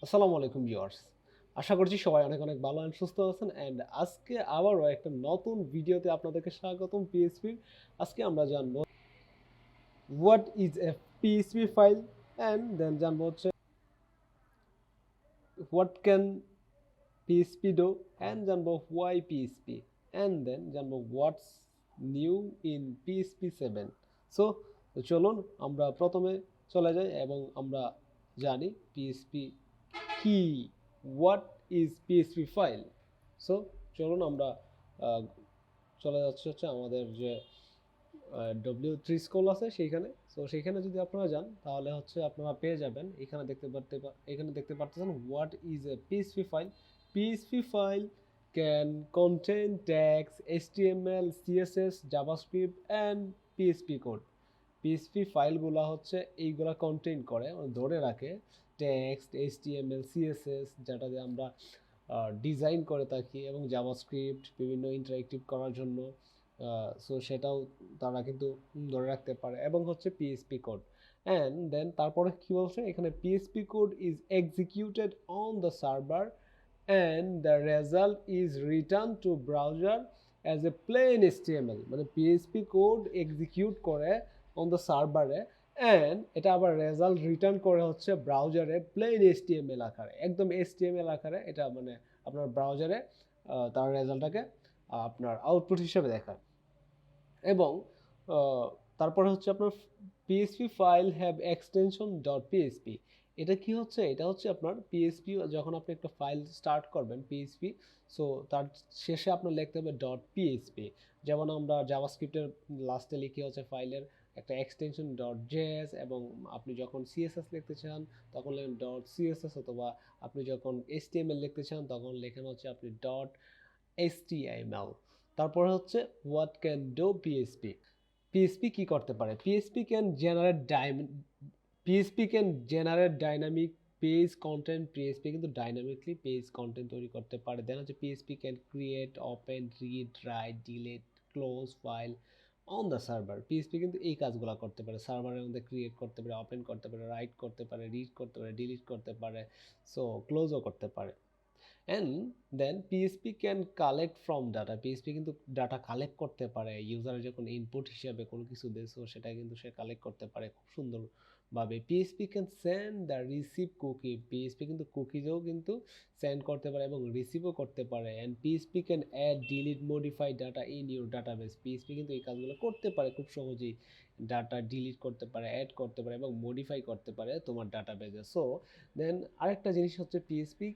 আসসালামু আলাইকুম ভিউয়ার্স। আশা করছি সবাই অনেক অনেক ভালো and সুস্থ আছেন and আজকে আবারও একটা নতুন ভিডিওতে আপনাদেরকে স্বাগতম PHP-র। আজকে আমরা জানবো what is a PHP file and then জানবো হচ্ছে what can PHP do and জানবো why PHP and then জানবো what's new in PHP 7. So চলুন আমরা প্রথমে চলে যাই এবং আমরা জানি PHP কি, what is PHP file. So চলুন আমরা চলে যাচ্ছি হচ্ছে আমাদের যে W3 স্কুল আছে সেইখানে। সো সেইখানে যদি আপনারা যান তাহলে হচ্ছে আপনারা পেয়ে যাবেন এখানে দেখতে পারতেছেন what is a PHP file. PHP file can contain tags, HTML, CSS, JavaScript and PHP code. PHP ফাইলগুলো হচ্ছে এইগুলা কন্টেইন করে, ধরে রাখে টেক্সট, HTML, CSS, যেটা দিয়ে আমরা ডিজাইন করে থাকি, এবং জাভাস্ক্রিপ্ট বিভিন্ন ইন্টারেক্টিভ করার জন্য। সো সেটাও তারা কিন্তু ধরে রাখতে পারে, এবং হচ্ছে পিএইচপি কোড। অ্যান্ড দেন তারপরে কি বলছে এখানে, PHP code is executed on the server and the result is return to browser as a plain HTML। মানে পিএইচপি কোড এক্সিকিউট করে অন দ্য সার্ভারে, অ্যান্ড এটা আবার রেজাল্ট রিটার্ন করে হচ্ছে ব্রাউজারে প্লেন HTML আকারে, একদম HTML আকারে। এটা মানে আপনার ব্রাউজারে তার রেজাল্টটাকে আপনার আউটপুট হিসেবে দেখায়। এবং তারপরে হচ্ছে আপনার PHP file have extension dot PHP. এটা কি হচ্ছে, এটা হচ্ছে আপনার পিএইচপি, যখন আপনি একটা ফাইল স্টার্ট করবেন পিএইচপি, সো তার শেষে আপনার লিখতে হবে ডট পিএইচপি। যেমন আমরা জাভাস্ক্রিপ্টের লাস্টে লিখি হচ্ছে ফাইলের একটা এক্সটেনশন ডট জেএস, এবং আপনি যখন সিএসএস লিখতে চান তখন লেখেন ডট সিএসএস, অথবা আপনি যখন এইচটিএমএল লিখতে চান তখন লেখেন হচ্ছে আপনি ডট HTML। তারপরে হচ্ছে what can do PHP. PHP কি করতে পারে? PHP can generate dynamic page content. PHP কিন্তু ডাইনামিকলি পেজ কন্টেন্ট তৈরি করতে পারে। দেন হচ্ছে PHP can create, open, read, right, delete, close file on the server. PHP কিন্তু এই কাজগুলো করতে পারে, সার্ভারের মধ্যে ক্রিয়েট করতে পারে, ওপেন করতে পারে, রাইট করতে পারে, রিড করতে পারে, ডিলিট করতে পারে, সো ক্লোজও করতে পারে। And then PHP can collect from data. PHP কিন্তু ডাটা কালেক্ট করতে পারে, ইউজার যখন ইনপুট হিসেবে কোনো কিছু দেয় সো সেটা কিন্তু সে কালেক্ট করতে পারে খুব সুন্দরভাবে। PHP can send the receive cookie. PHP কিন্তু কুকিজও কিন্তু সেন্ড করতে পারে এবং রিসিভও করতে পারে। And PHP can add, delete, modify data in your database. PHP কিন্তু এই কাজগুলো করতে পারে খুব সহজেই। ডাটা ডিলিট করতে পারে, অ্যাড করতে পারে এবং মডিফাই করতে পারে তোমার ডাটাবেসে। সো দেন আরেকটা জিনিস হচ্ছে PHP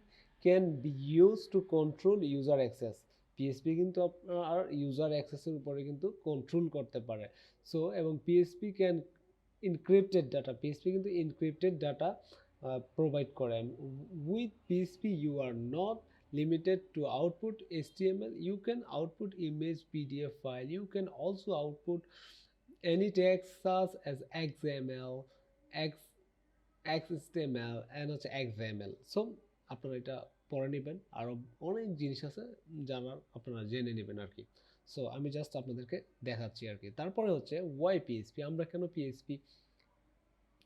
can be use to control user access. PHP কিন্তু আপনার ইউজার অ্যাক্সেসের উপরে কিন্তু কন্ট্রোল করতে পারে। সো এবং PHP can encrypted data. PHP কিন্তু ইনক্রিপ্টেড ডাটা প্রোভাইড করে। With PHP you are not limited to output HTML. You can output image, PDF file. You can also output any text such as XML, XHTML and হচ্ছে XML. So আপনারা এটা পড়ে নেবেন, আরও অনেক জিনিস আছে জানার, আপনারা জেনে নেবেন আর কি। সো আমি জাস্ট আপনাদেরকে দেখাচ্ছি আর কি। তারপরে হচ্ছে ওয়াই পিএইচপি, আমরা কেন পিএইচপি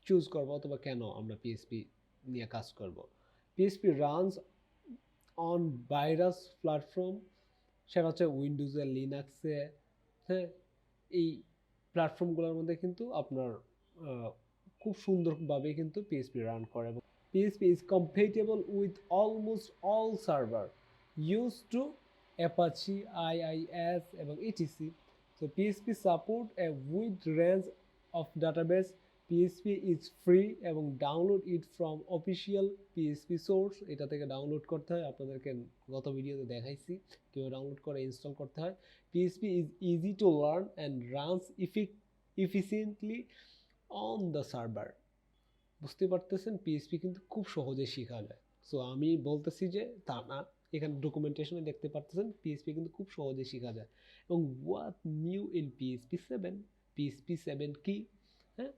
চুজ করবো, অথবা কেন আমরা পিএইচপি নিয়ে কাজ করব। PHP runs on virus platform, সেটা হচ্ছে উইন্ডোজে, লিনাক্সে, হ্যাঁ, এই প্ল্যাটফর্মগুলোর মধ্যে কিন্তু আপনার খুব সুন্দরভাবে কিন্তু পিএইচপি রান করে। এবং PHP is compatible with almost all server use to Apache, IIS এবং etc. So PHP support a wide range of database. PHP is free এবং download it from official PHP source. এটা থেকে download করতে হয়, আপনাদেরকে গত ভিডিওতে দেখাইছি কীভাবে ডাউনলোড করে ইনস্টল করতে হয়। PHP is easy to learn and runs efficiently on the server. বুঝতে পারতেছেন, পিএইচপি কিন্তু খুব সহজে শেখা যায়। সো আমি বলতেছি যে তা না, এখানে ডকুমেন্টেশনে দেখতে পারতেছেন পিএইচপি কিন্তু খুব সহজে শেখা যায়। এবং what new in PHP 7। PHP 7 কি? হ্যাঁ,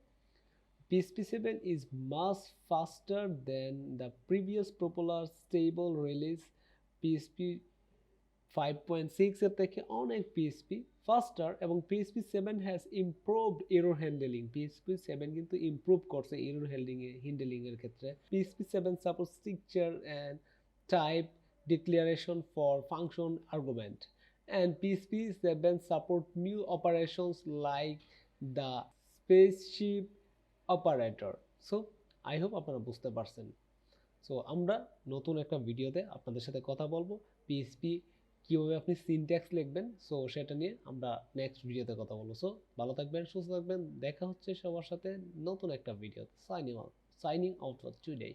PHP 7 is much faster than the previous popular stable release PHP 5.6 এর থেকে অনেক PHP ফাস্টার এবং PHP 7 has improved error handling. PHP 7 কিন্তু ইমপ্রুভ করছে এরর হ্যান্ডলিং এর ক্ষেত্রে। PHP 7 support structure and type declaration for function argument, and PHP 7 support new operations like the spaceship operator. So I hope আপনারা বুঝতে পারছেন। So আমরা নতুন একটা ভিডিওতে আপনাদের সাথে কথা বলবো পিএইচপি কিভাবে আপনি সিনট্যাক্স লিখবেন। সো সেটা নিয়ে আমরা নেক্সট ভিডিওতে কথা বলবো। সো ভালো থাকবেন, সুস্থ থাকবেন, দেখা হচ্ছে সবার সাথে নতুন একটা video. Signing out for today.